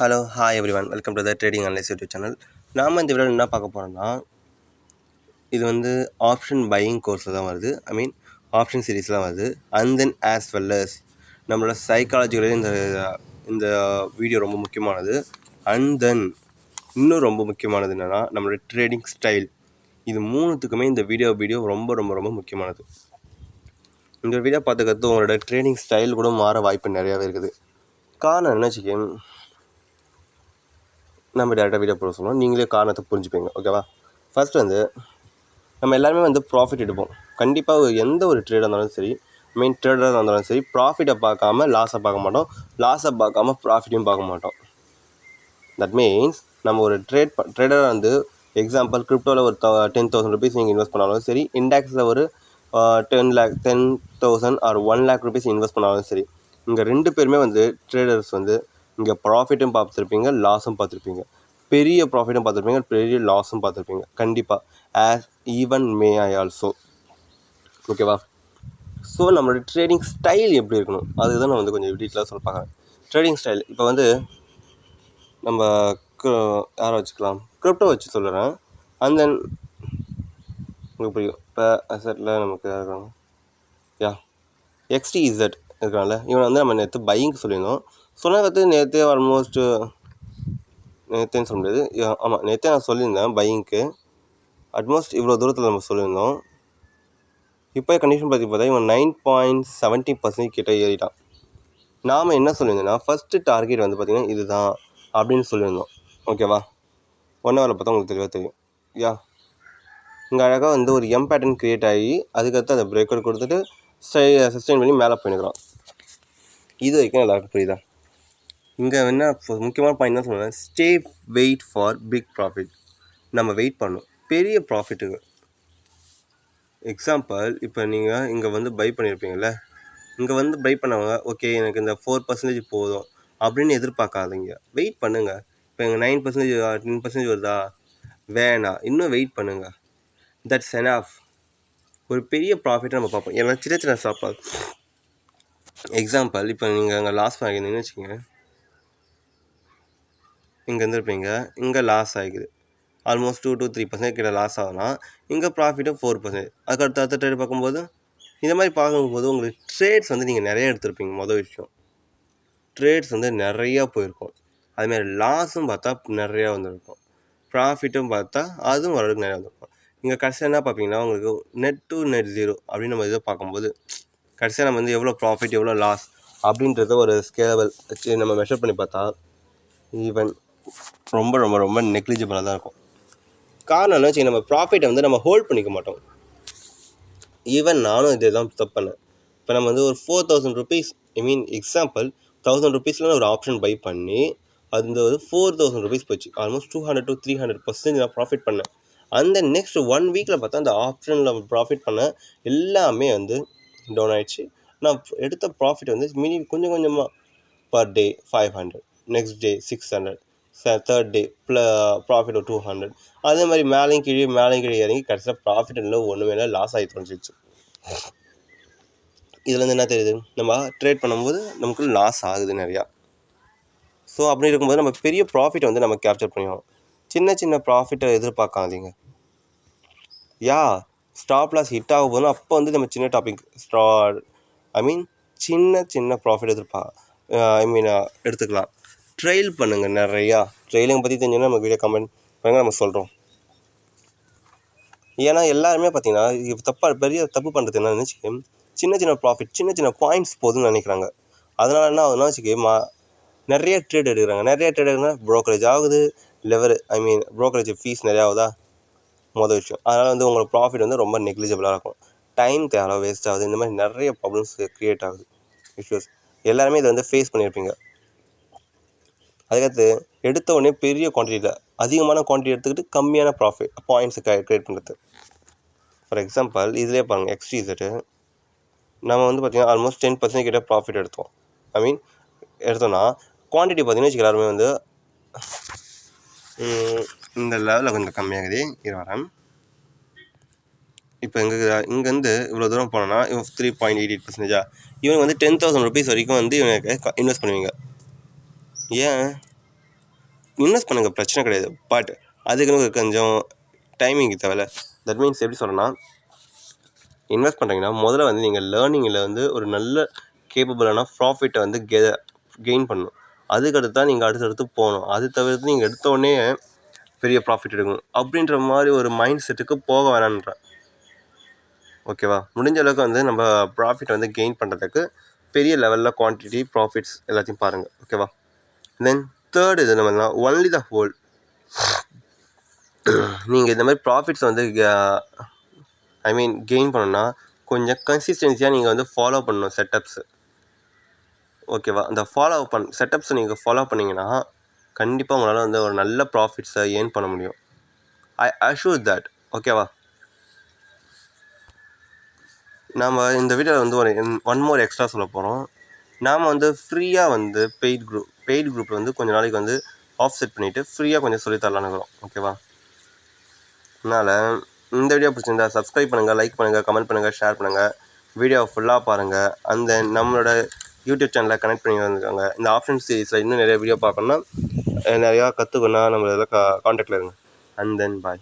Hello hi everyone, welcome to the trading analyse YouTube channel. நாம் இந்த வீடியோவில் என்ன பார்க்க போகிறோம்னா, இது வந்து ஆப்ஷன் பையிங் கோர்ஸில் தான் வருது. ஆப்ஷன் சீரீஸில் தான் வருது. And then as well as நம்மளோட சைக்காலஜிகளே இந்த வீடியோ ரொம்ப முக்கியமானது. அண்ட் தென் இன்னும் ரொம்ப முக்கியமானது என்னென்னா, நம்மளோட ட்ரேடிங் ஸ்டைல். இது மூணுத்துக்குமே இந்த வீடியோ ரொம்ப ரொம்ப ரொம்ப முக்கியமானது. இந்த வீடியோ பார்த்துக்கிறது உங்களோட ட்ரேடிங் ஸ்டைல் கூட மாற வாய்ப்பு நிறையாவே இருக்குது. காரணம் என்ன வச்சுக்கேன், நம்ம டேரெக்டாக வீடியோ போட சொல்லுவோம், நீங்களே காரணத்தை புரிஞ்சுப்பீங்க. ஓகேவா? ஃபர்ஸ்ட் வந்து நம்ம எல்லாருமே ப்ராஃபிட் எடுப்போம். கண்டிப்பாக எந்த ஒரு ட்ரேடாக இருந்தாலும் சரி, ட்ரேடராக இருந்தாலும் சரி, ப்ராஃபிட்டை பார்க்காம லாஸை பார்க்க மாட்டோம், லாஸை பார்க்காம ப்ராஃபிட்டையும் பார்க்க மாட்டோம். தட் மீன்ஸ் நம்ம ஒரு ட்ரேடராக எக்ஸாம்பிள் கிரிப்டோவில் ஒரு 10,000 rupees நீங்கள் இன்வெஸ்ட் பண்ணாலும் சரி, இண்டெக்ஸில் ஒரு 10,000 ஆர் 1 lakh rupees இன்வெஸ்ட் பண்ணாலும் சரி, இங்கே ரெண்டு பேருமே ட்ரேடர்ஸ் இங்கே ப்ராஃபிட்டும் பார்த்துருப்பீங்க, லாஸும் பார்த்துருப்பீங்க. பெரிய ப்ராஃபிட்டும் பார்த்துருப்பீங்க, பெரிய லாஸும் பார்த்துருப்பீங்க கண்டிப்பாக. As even May I also. ஓகேவா? ஸோ நம்மளோட ட்ரேடிங் ஸ்டைல் எப்படி இருக்கணும் அதுதான் நான் கொஞ்சம் டீட்டெயிலாக சொல்ல பார்க்குறேன். ட்ரேடிங் ஸ்டைல் இப்போ நம்ம யாரை வச்சுக்கலாம், கிரிப்டோ வச்சு சொல்லுறேன். அண்ட் தென் உங்களுக்கு புரியும். இப்போ அசட்டில் நமக்கு இருக்காங்க XTZ இருக்காங்கல்ல, இவன் நம்ம நேற்று பையிங் சொல்லியிருந்தோம். சொன்னது நேற்றே ஆல்மோஸ்ட் நேற்றேன்னு சொல்ல முடியாது, ஆமாம் நேற்றே நான் சொல்லியிருந்தேன் பையிங்க்கு. அட்மோஸ்ட் இவ்வளோ தூரத்தில் நம்ம சொல்லியிருந்தோம். இப்போ கண்டிஷன் பார்த்தா இவன் 9.70% கிட்ட ஏறிட்டான். நாம் என்ன சொல்லியிருந்தோம்னா, ஃபஸ்ட்டு டார்கெட் பார்த்திங்கன்னா இதுதான் அப்படின்னு சொல்லியிருந்தோம். ஓகேவா? 1 ஹவரில் பார்த்தா உங்களுக்கு தெளிவாக தெரியும். இங்கே அழகாக ஒரு எம் பேட்டர்ன் க்ரியேட் ஆகி அதுக்கடுத்து அதை பிரேக் அவுட் கொடுத்துட்டு சஸ்டெயின் பண்ணி மேலே போயினுக்கிறோம். இது வரைக்கும் எல்லாருக்கும் புரியுதா? இங்கே என்ன முக்கியமான பாயிண்ட் தான் சொல்லுவேன், stay wait for big profit. நம்ம வெயிட் பண்ணணும் பெரிய ப்ராஃபிட்டுக்கு. எக்ஸாம்பிள் இப்போ நீங்கள் இங்கே பை பண்ணியிருப்பீங்கள்ல, இங்கே பை பண்ணவங்க ஓகே எனக்கு இந்த 4% போதும் அப்படின்னு எதிர்பார்க்காதீங்க, வெயிட் பண்ணுங்கள். இப்போ எங்கள் 9% 10% வருதா, வேணாம், இன்னும் வெயிட் பண்ணுங்கள். That's enough. ஒரு பெரிய ப்ராஃபிட்டை நம்ம பார்ப்போம். ஏன்னா சின்ன சின்ன ஸ்டாப். எக்ஸாம்பிள் இப்போ நீங்கள் அங்கே லாஸ் ஆகிருந்தீங்கன்னு வச்சுக்கோங்க, இங்கே இருந்துருப்பீங்க, இங்கே லாஸ் ஆகிக்குது, ஆல்மோஸ்ட் 2 to 3% கிட்ட லாஸ் ஆகுனா, இங்கே ப்ராஃபிட்டும் 4%. அதுக்கு அடுத்த ட்ரேட் பார்க்கும்போது இந்த மாதிரி பார்க்கும்போது உங்களுக்கு ட்ரேட்ஸ் நீங்கள் நிறைய எடுத்திருப்பீங்க. மொதல் விஷயம், ட்ரேட்ஸ் நிறையா போயிருக்கும். அதுமாதிரி லாஸும் பார்த்தா நிறையா வந்துருக்கும், ப்ராஃபிட்டும் பார்த்தா அதுவும் ஓரளவுக்கு நிறையா வந்துருக்கும். இங்கே கடைசியாக என்ன பார்ப்பீங்கன்னா, உங்களுக்கு நெட் டு நெட் ஜீரோ அப்படின்னு நம்ம இதை பார்க்கும்போது கடைசியாக நம்ம எவ்வளோ ப்ராஃபிட் எவ்வளோ லாஸ் அப்படின்றத ஒரு ஸ்கேலபிள் வச்சு நம்ம மெஷர் பண்ணி பார்த்தா ஈவன் ரொம்ப ரொம்ப ரொம்ப நெக்லிஜிபிளாக தான் இருக்கும். காரணம் என்ன வச்சு, நம்ம ப்ராஃபிட்டை நம்ம ஹோல்ட் பண்ணிக்க மாட்டோம். ஈவன் நானும் இதே தான் தப்பு பண்ணேன். இப்போ நம்ம ஒரு 4,000 rupees, எக்ஸாம்பிள் 1,000 rupeesல ஒரு ஆப்ஷன் பை பண்ணி அது 4,000 rupees போச்சு. ஆல்மோஸ்ட் 200 to 300% நான் ப்ராஃபிட் பண்ணேன். அந்த நெக்ஸ்ட் 1 வீக்கில் பார்த்தா அந்த ஆப்ஷனில் ப்ராஃபிட் பண்ண எல்லாமே டவுன் ஆகிடுச்சு. நான் எடுத்த ப்ராஃபிட் கொஞ்சம் கொஞ்சமாக per day 500, next day 600, third day profit ஒரு 200, அதே மாதிரி மேலேயும் கீழே இறங்கி கடைசியில் ப்ராஃபிட் இல்லை, ஒன்றுமே இல்லை, லாஸ் ஆகி தொலைஞ்சிச்சு. இதுலேருந்து என்ன தெரியுது, நம்ம ட்ரேட் பண்ணும்போது நமக்கு லாஸ் ஆகுது நிறையா. ஸோ அப்படி இருக்கும்போது நம்ம பெரிய ப்ராஃபிட்டை நம்ம கேப்சர் பண்ணிடுவோம். சின்ன சின்ன ப்ராஃபிட்டை எதிர்பார்க்காதீங்க. ஸ்டாப் லாஸ் ஹிட் ஆக போதும், அப்போ நம்ம சின்ன டாபிக் சின்ன சின்ன ப்ராஃபிட் எடுத்துக்கலாம். ட்ரெயில் பண்ணுங்கள் நிறையா. ட்ரெயிலிங் பற்றி தெரிஞ்சுன்னா நம்ம வீடியோ கமெண்ட் பண்ணுங்கள், நம்ம சொல்கிறோம். ஏன்னா எல்லாருமே பார்த்தீங்கன்னா பெரிய தப்பு பண்ணுறது என்னன்னு நினச்சிக்க, சின்ன சின்ன ப்ராஃபிட் சின்ன சின்ன பாயிண்ட்ஸ் போதும்னு நினைக்கிறாங்க. அதனால என்ன ஆகுதுன்னா வச்சுக்க, நிறைய ட்ரேட் எடுக்கிறாங்க. நிறைய ட்ரேட் எடுக்கிறனா ப்ரோக்கரேஜ் ஆகுது, ப்ரோக்கரேஜ் ஃபீஸ் நிறையா ஆகுதா, மொதல் விஷயம். அதனால் உங்களோட ப்ராஃபிட் ரொம்ப நெக்லிஜிபிளாக இருக்கும். டைம் தேவை வேஸ்ட் ஆகுது. இந்த மாதிரி நிறைய ப்ராப்ளம்ஸ் க்ரியேட் ஆகுது, இஷ்யூஸ். எல்லாருமே இதை ஃபேஸ் பண்ணியிருப்பீங்க. அதுக்கடுத்து எடுத்த உடனே பெரிய குவான்டிட்டியில் அதிகமான குவான்டிட்டி எடுத்துக்கிட்டு கம்மியான பாயிண்ட்ஸை க்ரியேட் பண்ணுறது. ஃபார் எக்ஸாம்பிள் இதிலே பாருங்கள், XTZ நம்ம பார்த்திங்கன்னா ஆல்மோஸ்ட் 10% கிட்ட ப்ராஃபிட் எடுத்தோம். எடுத்தோன்னா குவான்டிட்டி பார்த்திங்கன்னா வச்சுக்க, எல்லாருமே இந்த லெவலில் கொஞ்சம் கம்மியாகுது. இது வரேன். இப்போ இங்கேருந்து இவ்வளோ தூரம் போனோன்னா இவன் 3.88%. இவங்க 10,000 rupees வரைக்கும் இவனுக்கு இன்வெஸ்ட் பண்ணுவீங்க. ஏன் இன்வெஸ்ட் பண்ணுங்கள், பிரச்சனை கிடையாது. பட் அதுக்குன்னு கொஞ்சம் டைமிங் தேவையில்ல. தட் மீன்ஸ் எப்படி சொல்கிறேன்னா, இன்வெஸ்ட் பண்ணுறீங்கன்னா முதல்ல வந்து நீங்கள் லேர்னிங்கில் வந்து ஒரு நல்ல கேப்பபிளான ப்ராஃபிட்டை வந்து கெயின் பண்ணணும். அதுக்கடுத்து தான் நீங்கள் அடுத்தடுத்து போகணும். அது தவிர்த்து நீங்கள் எடுத்தோடனே பெரிய ப்ராஃபிட் எடுக்கணும் அப்படின்ற மாதிரி ஒரு மைண்ட் செட்டுக்கு போக வேணான்றேன். ஓகேவா? முடிஞ்ச அளவுக்கு வந்து நம்ம ப்ராஃபிட் வந்து கெயின் பண்ணுறதுக்கு பெரிய லெவலில் குவான்டிட்டி ப்ராஃபிட்ஸ் எல்லாத்தையும் பாருங்கள். ஓகேவா? தென் தேர்ட் இது என்னன்னா ஒன்லி த ஹோல். நீங்கள் இந்த மாதிரி ப்ராஃபிட்ஸ் வந்து கெயின் பண்ணணும்னா கொஞ்சம் கன்சிஸ்டன்சியாக நீங்கள் வந்து ஃபாலோ பண்ணணும் செட்டப்ஸு. ஓகேவா? அந்த செட்டப்ஸை நீங்கள் ஃபாலோ பண்ணிங்கன்னா கண்டிப்பாக உங்களால் வந்து ஒரு நல்ல ப்ராஃபிட்ஸை ஏர்ன் பண்ண முடியும். ஐ அஷ்யூர் தட். ஓகேவா? நாம் இந்த வீடியோவில் வந்து ஒன் மோர் எக்ஸ்ட்ரா சொல்ல போகிறோம். நாம் வந்து ஃப்ரீயாக வந்து பெய்ட் குரூப் வந்து கொஞ்சம் நாளைக்கு வந்து ஆஃப் செட் பண்ணிவிட்டு ஃப்ரீயாக கொஞ்சம் சொல்லித்தரலான்னு இருக்கிறோம். ஓகேவா? அதனால் இந்த வீடியோ பிடிச்சிருந்தா சப்ஸ்கிரைப் பண்ணுங்கள், லைக் பண்ணுங்கள், கமெண்ட் பண்ணுங்கள், ஷேர் பண்ணுங்கள். வீடியோ ஃபுல்லாக பாருங்கள். அண்ட் தென் நம்மளோட யூடியூப் சேனலை கனெக்ட் பண்ணி வந்துருக்காங்க. இந்த ஆப்ஷன் சீரீஸில் இன்னும் நிறைய வீடியோ பார்க்கணுன்னா நிறையா கற்றுக்கணுன்னா நம்ம இதில் காண்டாக்டில் இருங்க. And then bye.